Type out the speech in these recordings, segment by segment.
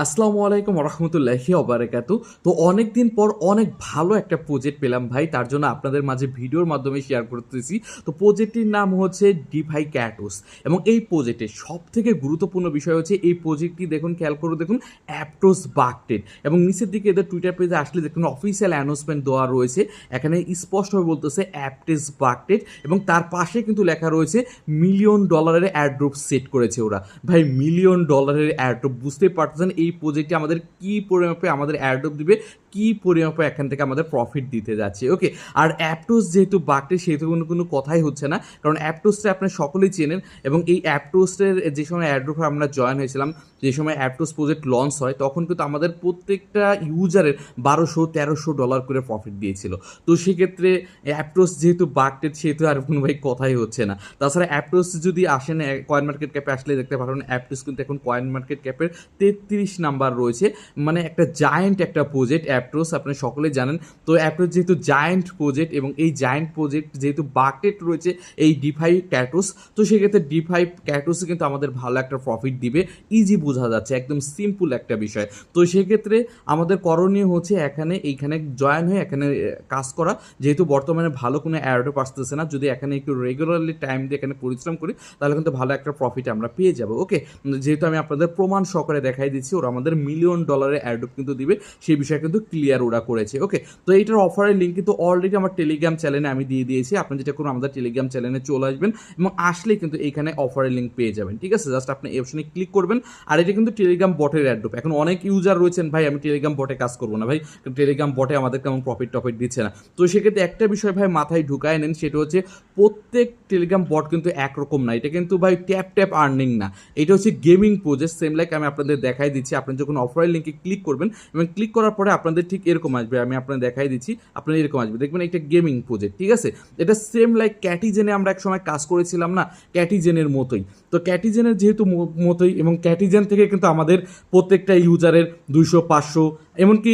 আসসালামু আলাইকুম রহমতুল্লাহি ওবারাকাতু। তো অনেকদিন পর অনেক ভালো একটা প্রজেক্ট পেলাম ভাই, তার জন্য আপনাদের মাঝে ভিডিওর মাধ্যমে শেয়ার করতেছি। তো প্রজেক্টটির নাম হচ্ছে ডিভাই ক্যাটোস এবং এই প্রজেক্টের সবথেকে গুরুত্বপূর্ণ বিষয় হচ্ছে এই প্রজেক্টটি দেখুন, খেয়াল করে দেখুন, অ্যাপটোস বাকটেড এবং নিচের দিকে এদের টুইটার পেজে আসলে দেখুন অফিসিয়াল অ্যানাউন্সমেন্ট দেওয়া রয়েছে। এখানে স্পষ্টভাবে বলতেছে অ্যাপটেস বাকটেড এবং তার পাশে কিন্তু লেখা রয়েছে $1,000,000 অ্যাড্রপ সেট করেছে ওরা। ভাই $1,000,000 অ্যাড্রপ, বুঝতেই পারতেছেন এই প্রজেক্টে আমাদের কি পরিমাপে আমাদের অ্যাড্রপ দিবে, কি পরিমাপে এখান থেকে আমাদের প্রফিট দিতে যাচ্ছে। ওকে, আর অ্যাপটোস যেহেতু বাগটে সেহেতু কোনো কথাই হচ্ছে না, কারণ অ্যাপটোসটা আপনার সকলেই চেনেন এবং এই অ্যাপটোসের যে সময় অ্যাড্রপে আমরা জয়েন হয়েছিলাম, যে সময় অ্যাপটোস প্রজেক্ট লঞ্চ হয়, তখন কিন্তু আমাদের প্রত্যেকটা ইউজারের $1,200-1,300 করে প্রফিট দিয়েছিল। তো সেক্ষেত্রে অ্যাপটোস যেহেতু বাগটেড সেহেতু আর কোনো ভাই কথাই হচ্ছে না। তাছাড়া অ্যাপটোস যদি আসেন কয়েন মার্কেট ক্যাপে আসলে দেখতে পারবেন অ্যাপটোস কিন্তু এখন কয়েন মার্কেট ক্যাপের 33 নাম্বার রয়েছে। মানে একটা জায়ান্ট একটা প্রজেক্ট অ্যাপটোস, আপনি সকলেই জানেন। তো অ্যাপটোস যেহেতু জায়ান্ট প্রজেক্ট এবং এই জায়ান্ট প্রজেক্ট যেহেতু বাকেট রয়েছে এই ডিফাই ক্যাটোস, তো সেক্ষেত্রে ডিফাই ক্যাটোসে কিন্তু আমাদের ভালো একটা প্রফিট দিবে। ইজি বোঝা যাচ্ছে, একদম সিম্পল একটা বিষয়। তো সেক্ষেত্রে আমাদের করণীয় হচ্ছে এইখানে জয়েন হয়ে এখানে কাজ করা। যেহেতু বর্তমানে ভালো কোনো অ্যাডও আসতেছে না, যদি এখানে একটু রেগুলারলি টাইম দিয়ে এখানে পরিশ্রম করি তাহলে কিন্তু ভালো একটা প্রফিট আমরা পেয়ে যাবো। ওকে, যেহেতু আমি আপনাদের প্রমাণ সহকারে দেখাই দিচ্ছি, ওরা আমাদের $1,000,000 অ্যাডপ কিন্তু দিবে, সেই বিষয়ে কিন্তু ক্লিয়ার ওরা করেছে। ওকে, তো এইটার অফারের লিঙ্ক কিন্তু অলরেডি আমার টেলিগ্রাম চ্যানেলে আমি দিয়ে দিয়েছি। আপনি যেটা করুন, আমাদের টেলিগ্রাম চ্যানেলে চলে আসবেন এবং আসলেই কিন্তু এইখানে অফারের লিঙ্ক পেয়ে যাবেন। ঠিক আছে, জাস্ট আপনি এই অপশনে ক্লিক করবেন। আর এটা কিন্তু টেলিগ্রাম বটের অ্যাডপ। এখন অনেক ইউজার রয়েছেন, ভাই আমি টেলিগ্রাম বটে কাজ করবো না ভাই, টেলিগ্রাম বটে আমাদের কেমন প্রফিট দিচ্ছে না। তো সেক্ষেত্রে একটা বিষয় ভাই মাথায় ঢুকায় নেন, সেটা হচ্ছে প্রত্যেক টেলিগ্রাম বট কিন্তু একরকম না। এটা কিন্তু ভাই ট্যাপ ট্যাপ আর্নিং না, এটা হচ্ছে গেমিং প্রজেক্ট। সেম লাইক আমি আপনাদের দেখাই দিচ্ছি। আপনি যখন অফারের লিঙ্কে ক্লিক করবেন এবং ক্লিক করার পরে আপনাদের ঠিক এরকম আসবে, আমি আপনাদের দেখাই দিচ্ছি, আপনার এরকম আসবে, দেখবেন একটা গেমিং প্রজেক্ট। ঠিক আছে, এটা সেম লাইক ক্যাটিজেনে আমরা এক সময় কাজ করেছিলাম না, ক্যাটিজেনের মতোই। তো ক্যাটিজেনের যেহেতু মতোই এবং ক্যাটিজেন থেকে কিন্তু আমাদের প্রত্যেকটা ইউজারের 200-500 এমনকি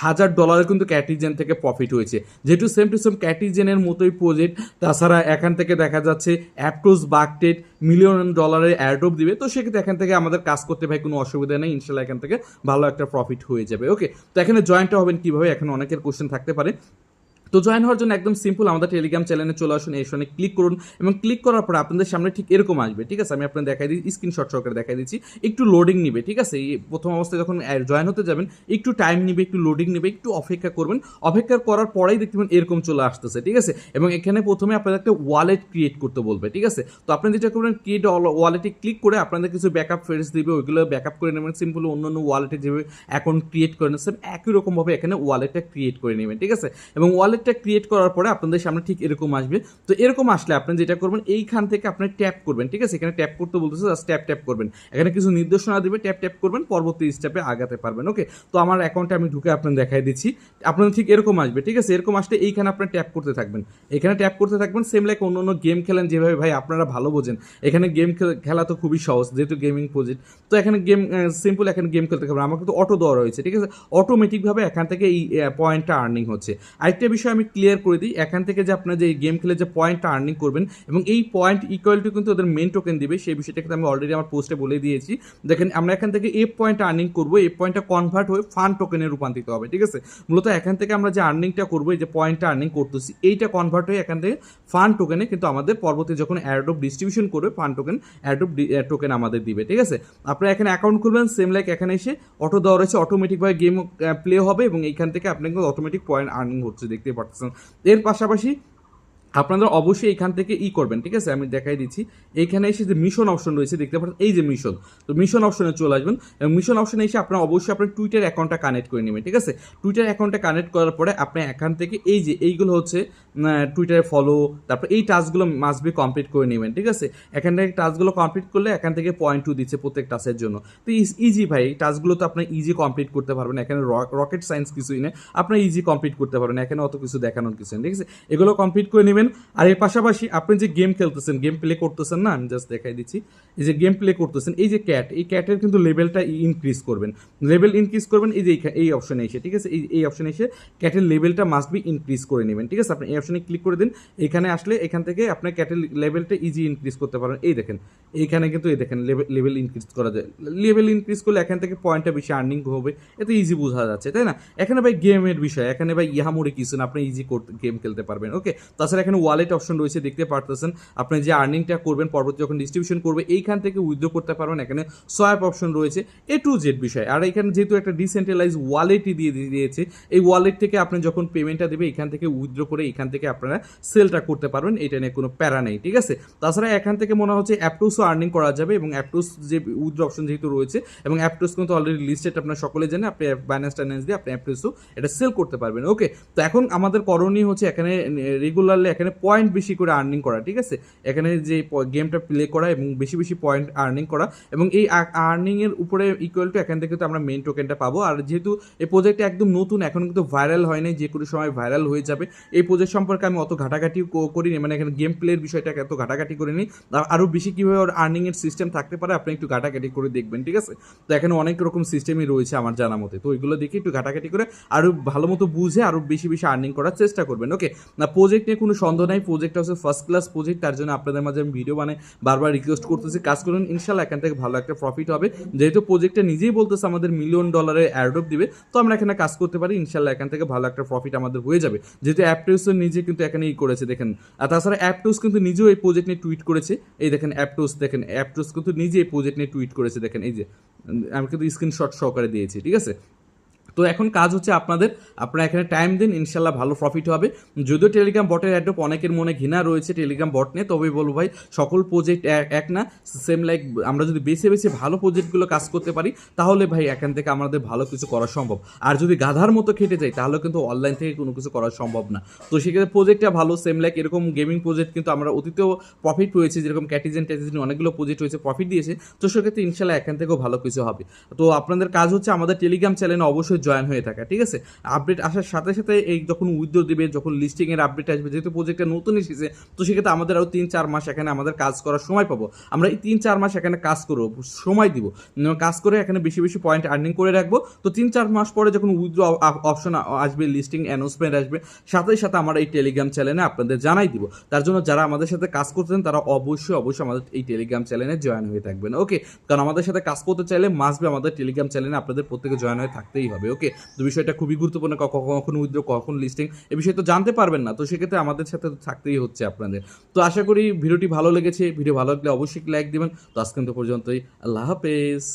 $1,000 কিন্তু ক্যাটিজেন থেকে প্রফিট হয়েছে। যেহেতু সেম টু সেম ক্যাটিজেনের মতোই প্রজেক্ট, তাছাড়া এখান থেকে দেখা যাচ্ছে অ্যাপটোস বাগটেড $1,000,000 অ্যাডপ দিবে। তো সেক্ষেত্রে এখান থেকে আমাদের কাজ করতে ভাই কোনো অসুবিধা নেই, ইনশাল্লাহ এখান থেকে ভালো একটা প্রফিট হয়ে যাবে। ওকে, তো এখানে জয়েন্টটা হবেন কীভাবে, এখন অনেকের কোশ্চেন থাকতে পারে। তো জয়েন হওয়ার জন্য একদম সিম্পল, আমাদের টেলিগ্রাম চ্যানেলে চলে আসুন, এই শনে ক্লিক করুন এবং ক্লিক করার পর আপনাদের সামনে ঠিক এরকম আসবে। ঠিক আছে, আমি আপনাদের দেখাই দিচ্ছি, স্ক্রিনশট সহকারে দেখাই দিচ্ছি। একটু লোডিং নিবে, ঠিক আছে, এই প্রথম অবস্থায় যখন জয়েন হতে যাবেন একটু টাইম নিবে, একটু লোডিং নিবে, একটু অপেক্ষা করবেন। অপেক্ষা করার পরেই দেখতে পাবেন এরকম চলে আসতেছে। ঠিক আছে, এবং এখানে প্রথমে আপনাদের একটা ওয়ালেট ক্রিয়েট করতে বলবে। ঠিক আছে, তো আপনি যেটা করবেন, ক্রিয়েট ওয়ালেটে ক্লিক করে আপনাদের কিছু ব্যাকআপ ফ্রেন্ডস দিবে, ওইগুলো ব্যাকআপ করে নেবেন। সিম্পল অন্য অন্য ওয়ালেটে যেভাবে অ্যাকাউন্ট ক্রিয়েট করে নেবেন একই রকমভাবে এখানে ওয়ালেটটা ক্রিয়েট করে নেবেন। ঠিক আছে, এবং ওয়ালেটটা ক্রিয়েট করার পরে আপনাদের সামনে ঠিক এরকম আসবে। তো এরকম আসলে আপনি যেটা করবেন, এইখান থেকে আপনি ট্যাপ করবেন। ঠিক আছে, এখানে ট্যাপ করতে বলতেছে, জাস্ট ট্যাপ ট্যাপ করবেন। এখানে কিছু নির্দেশনা দিবে, ট্যাপ ট্যাপ করবেন, পরবর্তী স্টেপে আগাতে পারবেন। ওকে, তো আমার অ্যাকাউন্টে আমি ঢুকে আপনাদের দেখাই দিচ্ছি, আপনাদের ঠিক এরকম আসবে। ঠিক আছে, এরকম আসলে এইখানে আপনি ট্যাপ করতে থাকবেন, এখানে ট্যাপ করতে থাকবেন। সেম লাইক অন্য অন্য গেম খেলেন যেভাবে, ভাই আপনারা ভালো বোঝেন, এখানে গেম খেলা তো খুবই সহজ যেহেতু গেমিং প্রজেক্ট। তো এখানে গেম সিম্পল, এখানে গেম খেলতে পারবেন। আমার কিন্তু অটো দেওয়া রয়েছে। ঠিক আছে, অটোমেটিকভাবে এখান থেকে এই পয়েন্টটা আর্নিং হচ্ছে। আরেকটা বিষয় আমি ক্লিয়ার করে দিই, এখান থেকে যে আপনার যে গেম খেলে যে পয়েন্টটা আর্নিং করবেন এবং এই পয়েন্ট ইকুয়াল টু কিন্তু ওদের মেন টোকেন দিবে, সেই বিষয়টা কিন্তু আমি অলরেডি আমার পোস্টে বলে দিয়েছি। দেখেন আমরা এখান থেকে এই পয়েন্ট আর্নিং করবো, এই পয়েন্টটা কনভার্ট হয়ে ফান্ড টোকেনে রূপান্তরিত হবে। ঠিক আছে, মূলত এখান থেকে আমরা যে আর্নিংটা করবো, এই যে পয়েন্টটা আর্নিং করতেছি, এইটা কনভার্ট হয়ে এখান থেকে ফান্ড টোকেনে কিন্তু আমাদের পরবর্তী যখন অ্যাডোব ডিস্ট্রিবিউশন করবে ফান্ড টোকেন, অ্যাডোব টোকেন আমাদের দিবে। ঠিক আছে, আপনারা এখানে অ্যাকাউন্ট খুলবেন, সেম লাইক এখানে এসে অটো দেওয়া রয়েছে, অটোমেটিকভাবে গেম প্লে হবে এবং এইখান থেকে আপনার কিন্তু অটোমেটিক পয়েন্ট আর্নিং হচ্ছে, দেখতে পাচ্ছেন। এর পাশাপাশি আপনাদের অবশ্যই এখান থেকে করবেন। ঠিক আছে, আমি দেখাই দিচ্ছি, এইখানে এসে যে মিশন অপশন রয়েছে দেখতে পাচ্ছেন, এই যে মিশন, তো মিশন অপশনে চলে আসবেন এবং মিশন অপশনে এসে আপনারা অবশ্যই আপনার টুইটার অ্যাকাউন্টটা কানেক্ট করে নেবেন। ঠিক আছে, টুইটার অ্যাকাউন্টটা কানেক্ট করার পরে আপনি এখান থেকে এই যে এইগুলো হচ্ছে টুইটারে ফলো, তারপর এই টাস্কগুলো মাস্ট বি কমপ্লিট করে নেবেন। ঠিক আছে, এখান থেকে টাস্কগুলো কমপ্লিট করলে এখান থেকে $2 দিচ্ছে প্রত্যেক টাস্কের জন্য। তো ইজি ভাই, এই টাস্কগুলো তো আপনি ইজি কমপ্লিট করতে পারবেন, এখানে রকেট সায়েন্স কিছুই নেই, আপনার ইজি কমপ্লিট করতে পারবেন, এখানে অত কিছু দেখানোর কিছু নেই। ঠিক আছে, এগুলো কমপ্লিট করে নেবেন। নেবেন। আর এর পাশাপাশি আপনি যে গেম খেলতেছেন, গেম প্লে করতেছেন না, আমি জাস্ট দেখাই দিচ্ছি। এই যে গেম প্লে করতেছেন, এই যে ক্যাট, এই ক্যাটের কিন্তু লেভেলটা ইনক্রিজ করবেন। লেভেল ইনক্রিজ করবেন এই যে এই অপশনে এসে, ঠিক আছে? এই অপশনে এসে ক্যাটের লেভেলটা মাস্ট বি ইনক্রিজ করে নেবেন, ঠিক আছে? আপনি এই অপশনে ক্লিক করে দিন। এখানে আসলে এখান থেকে আপনার ক্যাটের লেভেলটা ইজি ইনক্রিজ করতে পারেন। এই দেখেন এইখানে কিন্তু এই দেখেন লেভেল ইনক্রিজ করা যায়। লেভেল ইনক্রিজ করলে এখান থেকে পয়েন্টটা বেশি আর্নিং হবে, এতে ইজি বোঝা যাচ্ছে, তাই না? এখানে ভাই গেমের বিষয়, এখানে ভাই ইহামুড়ি কিছু না, আপনি ইজি গেম খেলতে পারবেন। ওকে, তাছাড়া এখানে ওয়ালেট অপশন রয়েছে, দেখতে পারতেছেন। আপনি যে আর্নিংটা করবেন পরবর্তী যখন ডিস্ট্রিবিউশন করবে এইখান থেকে উইথড্র করতে পারবেন। এখানে সোয়াপ অপশন রয়েছে, এ টু জেড বিষয়। আর এখানে যেহেতু একটা ডিসেন্ট্রালাইজ ওয়ালেটই দিয়েছে, এই ওয়ালেট থেকে আপনি যখন পেমেন্টটা দেবে এখান থেকে উইথড্র করে এখান থেকে আপনারা সেলটা করতে পারবেন, এটা নিয়ে কোনো প্যারা নেই, ঠিক আছে? তাছাড়া এখান থেকে মনে হচ্ছে অ্যাপটুসও আর্নিং করা যাবে, এবং অ্যাপটুস যে উইথড্র অপশন যেহেতু রয়েছে, এবং অ্যাপটুস কিন্তু অলরেডি লিস্টেড, আপনারা সকলে জানেন। আপনি বাইন্যান্স টাইন্যান্স দিয়ে আপনি অ্যাপটুসও এটা সেল করতে পারবেন। ওকে, তো এখন আমাদের করণীয় হচ্ছে এখানে রেগুলারলি এখানে পয়েন্ট বেশি করে আর্নিং করা, ঠিক আছে? এখানে যে গেমটা প্লে করা এবং বেশি বেশি পয়েন্ট আর্নিং করা, এবং এই আর্নিংয়ের উপরে ইকুয়াল টু এখান থেকে তো আমরা মেইন টোকেনটা পাবো। আর যেহেতু এই প্রজেক্টটা একদম নতুন, এখন কিন্তু ভাইরাল হয় নাই, যে কোনো সময় ভাইরাল হয়ে যাবে। এই প্রজেক্ট সম্পর্কে আমি অত ঘাটাঘাটি করিনি, মানে এখানে গেম প্লের বিষয়টাকে এত ঘাটাঘাটি করিনি। আরও বেশি কীভাবে ওর আর্নিংয়ের সিস্টেম থাকতে পারে আপনি একটু ঘাটাঘাটি করে দেখবেন, ঠিক আছে? তো এখানে অনেক রকম সিস্টেমই রয়েছে আমার জানা মতে, তো ওইগুলো দেখে একটু ঘাটাঘাটি করে আরও ভালো মতো বুঝে আরও বেশি বেশি আর্নিং করার চেষ্টা করবেন। ওকে, না প্রজেক্ট নিয়ে কোনো সন্দেহ নাই, প্রজেক্টটা হচ্ছে ফার্স্ট ক্লাস প্রজেক্ট, তার জন্য আপনাদের মাঝে আমি ভিডিও বানাই, বারবার রিকোয়েস্ট করতেছি কাজ করুন, ইনশাল্লাহ এখান থেকে ভালো একটা প্রফিট হবে। যেহেতু প্রজেক্টটা নিজেই বলতেছে আমাদের $1 মিলিয়ন এয়ারড্রপ দিবে, তো আমরা এখানে কাজ করতে পারি, ইনশাল্লাহ এখান থেকে ভালো একটা প্রফিট আমাদের হয়ে যাবে। যেহেতু অ্যাপটোসও নিজে কিন্তু এখানে করেছে দেখেন। আর তাছাড়া অ্যাপটোস কিন্তু নিজেও এই প্রজেক্ট নিয়ে টুইট করেছে, এই দেখেন অ্যাপটোস, দেখেন অ্যাপটোস কিন্তু নিজে এই প্রজেক্ট নিয়ে টুইট করেছে, দেখেন এই যে আমি কিন্তু স্ক্রিনশট সহকারে দিয়েছি, ঠিক আছে? তো এখন কাজ হচ্ছে আপনারা এখানে টাইম দিন, ইনশাল্লাহ ভালো প্রফিট হবে। যদিও টেলিগ্রাম বটের অ্যাড্রপ অনেকের মনে ঘৃণা রয়েছে টেলিগ্রাম বট নিয়ে, তবে বলবো ভাই সকল প্রজেক্ট এক না, সেম লাইক আমরা যদি বেছে বেছে ভালো প্রজেক্টগুলো কাজ করতে পারি তাহলে ভাই এখান থেকে আমাদের ভালো কিছু করা সম্ভব। আর যদি গাধার মতো খেটে যাই তাহলে কিন্তু অনলাইন থেকে কোনো কিছু করা সম্ভব না। তো সেক্ষেত্রে প্রজেক্টটা ভালো, সেম লাইক এরকম গেমিং প্রজেক্ট কিন্তু আমরা অতীতেও প্রফিট পেয়েছি, যেরকম ক্যাটিজেন অনেকগুলো প্রজেক্ট হয়েছে প্রফিট দিয়েছে। তো সেক্ষেত্রে ইনশাল্লাহ এখান থেকেও ভালো কিছু হবে। তো আপনাদের কাজ হচ্ছে আমাদের টেলিগ্রাম চ্যানেলে অবশ্যই জয়েন হয়ে থাকা, ঠিক আছে? আপডেট আসার সাথে সাথে এই যখন উইথড্র দেবে, যখন লিস্টিংয়ের আপডেট আসবে, যেহেতু প্রজেক্টটা নতুন এসেছে, তো সেক্ষেত্রে আমাদের আরও 3-4 মাস এখানে আমাদের কাজ করার সময় পাবো। আমরা এই 3-4 মাস এখানে কাজ করবো, সময় দিব, কাজ করে এখানে বেশি বেশি পয়েন্ট আর্নিং করে রাখবো। তো 3-4 মাস পরে যখন উইথড্র অপশন আসবে, লিস্টিং অ্যানাউন্সমেন্ট আসবে, সাথে সাথে আমরা এই টেলিগ্রাম চ্যানেলে আপনাদের জানাই দিব। তার জন্য যারা আমাদের সাথে কাজ করতেন তারা অবশ্যই আমাদের এই টেলিগ্রাম চ্যানেলে জয়েন হয়ে থাকবেন। ওকে, কারণ আমাদের সাথে কাজ করতে চাইলে মাস্ট বি আমাদের টেলিগ্রাম চ্যানেলে আপনাদের প্রত্যেকে জয়েন হয়ে থাকতেই হবে। ওকে, তো বিষয়টা খুবই গুরুত্বপূর্ণ, কখন উইথড্র কখন লিস্টিং এই বিষয়ে তো জানতে পারবেন না, তো সেক্ষেত্রে আমাদের সাথে থাকতেই হচ্ছে আপনাদের। তো আশা করি ভিডিওটি ভালো লেগেছে, ভিডিও ভালো লাগলে অবশ্যই লাইক দিবেন। তো আজকে পর্যন্তই, আল্লাহ হাফেজ।